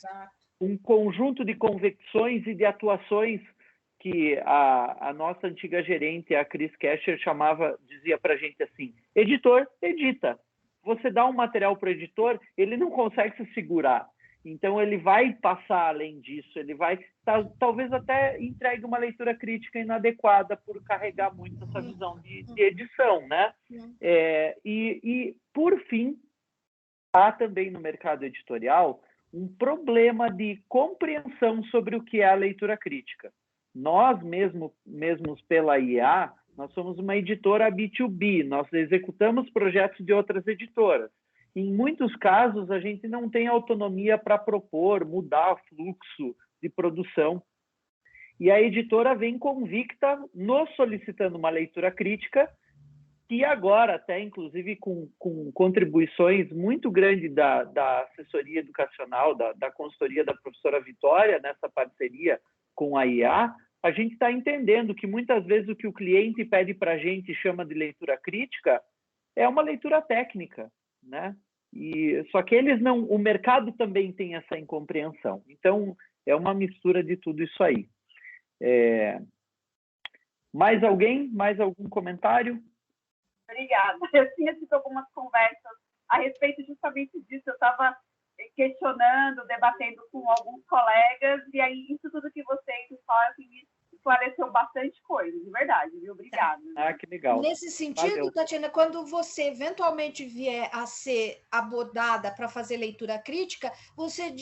um conjunto de convicções e de atuações que a nossa antiga gerente, a Cris Kescher, dizia para a gente assim: editor, edita. Você dá um material para o editor, ele não consegue se segurar. Então, ele vai passar além disso, ele vai, talvez até entregue uma leitura crítica inadequada por carregar muito essa visão de edição, né? E, por fim, há também no mercado editorial um problema de compreensão sobre o que é a leitura crítica. Nós, mesmos pela IA, nós somos uma editora B2B, nós executamos projetos de outras editoras. Em muitos casos, a gente não tem autonomia para propor, mudar o fluxo de produção. E a editora vem convicta, nos solicitando uma leitura crítica, que agora, até inclusive com contribuições muito grandes da assessoria educacional, da consultoria da professora Vitória, nessa parceria com a IA, a gente está entendendo que muitas vezes o que o cliente pede para a gente e chama de leitura crítica é uma leitura técnica, né? Só que o mercado também tem essa incompreensão. Então, é uma mistura de tudo isso aí. Mais alguém? Mais algum comentário? Obrigada. Eu tinha tido algumas conversas a respeito justamente disso. Eu estava questionando, debatendo com alguns colegas, e aí isso tudo que vocês falam me esclareceu bastante coisa, de verdade, viu? Obrigada. Que legal. Nesse sentido, valeu. Tatiana, quando você eventualmente vier a ser abordada para fazer leitura crítica, você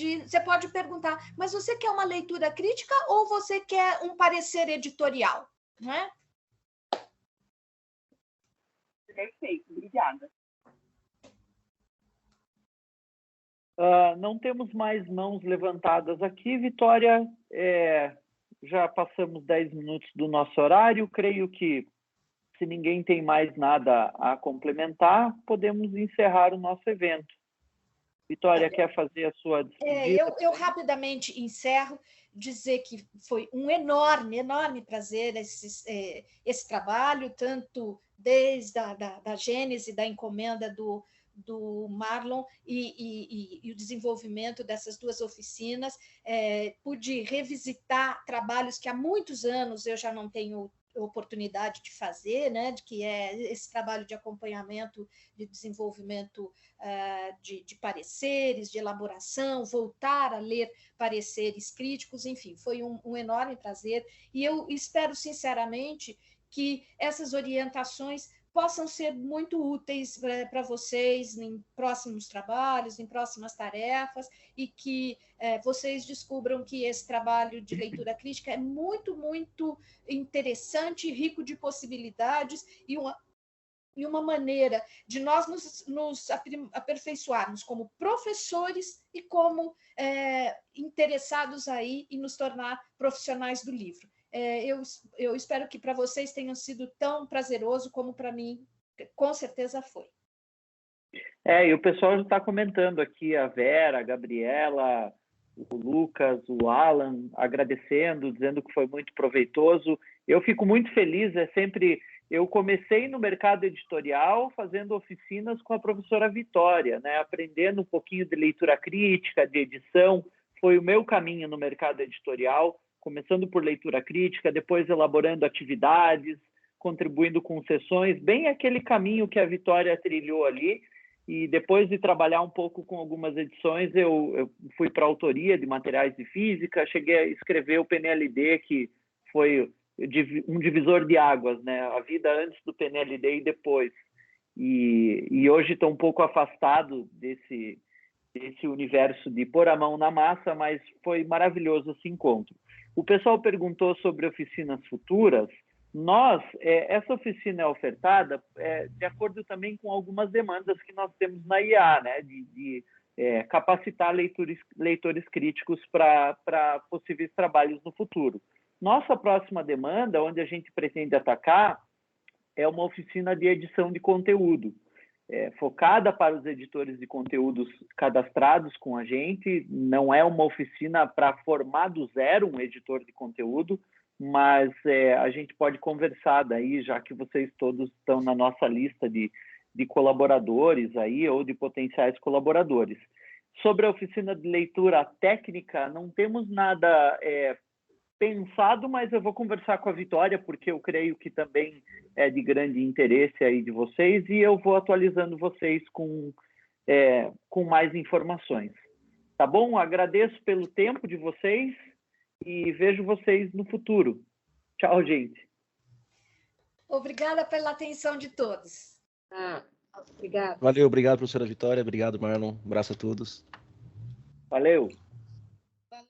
pode perguntar, mas você quer uma leitura crítica ou você quer um parecer editorial? Não é? Perfeito, obrigada. Não temos mais mãos levantadas aqui, Vitória. Já passamos 10 minutos do nosso horário. Creio que, se ninguém tem mais nada a complementar, podemos encerrar o nosso evento. Vitória, quer fazer a sua despedida? Eu rapidamente encerro, dizer que foi um enorme, enorme prazer esse trabalho, tanto desde a gênese da encomenda do Marlon e o desenvolvimento dessas 2 oficinas. Pude revisitar trabalhos que há muitos anos eu já não tenho oportunidade de fazer, né? Que é esse trabalho de acompanhamento, de desenvolvimento de pareceres, de elaboração, voltar a ler pareceres críticos, enfim, foi um enorme prazer, e eu espero sinceramente que essas orientações possam ser muito úteis para vocês em próximos trabalhos, em próximas tarefas, e que vocês descubram que esse trabalho de leitura crítica é muito, muito interessante, rico de possibilidades e uma maneira de nós nos aperfeiçoarmos como professores e como interessados aí em nos tornar profissionais do livro. Eu espero que para vocês tenha sido tão prazeroso como para mim, com certeza foi. E o pessoal já está comentando aqui, a Vera, a Gabriela, o Lucas, o Alan, agradecendo, dizendo que foi muito proveitoso. Eu fico muito feliz, eu comecei no mercado editorial fazendo oficinas com a professora Vitória, né? Aprendendo um pouquinho de leitura crítica, de edição. Foi o meu caminho no mercado editorial, começando por leitura crítica, depois elaborando atividades, contribuindo com sessões, bem aquele caminho que a Vitória trilhou ali. E depois de trabalhar um pouco com algumas edições, eu fui para a autoria de materiais de física, cheguei a escrever o PNLD, que foi um divisor de águas, né? A vida antes do PNLD e depois. E hoje estou um pouco afastado desse universo de pôr a mão na massa, mas foi maravilhoso esse encontro. O pessoal perguntou sobre oficinas futuras. Essa oficina é ofertada de acordo também com algumas demandas que nós temos na IA, né? de capacitar leitores críticos para possíveis trabalhos no futuro. Nossa próxima demanda, onde a gente pretende atacar, é uma oficina de edição de conteúdo, focada para os editores de conteúdos cadastrados com a gente. Não é uma oficina para formar do zero um editor de conteúdo, mas a gente pode conversar daí, já que vocês todos estão na nossa lista de colaboradores aí, ou de potenciais colaboradores. Sobre a oficina de leitura técnica, não temos nada pensado, mas eu vou conversar com a Vitória, porque eu creio que também é de grande interesse aí de vocês, e eu vou atualizando vocês com mais informações. Tá bom? Agradeço pelo tempo de vocês e vejo vocês no futuro. Tchau, gente. Obrigada pela atenção de todos. Obrigada. Valeu, obrigado, professora Vitória. Obrigado, Marlon. Um abraço a todos. Valeu.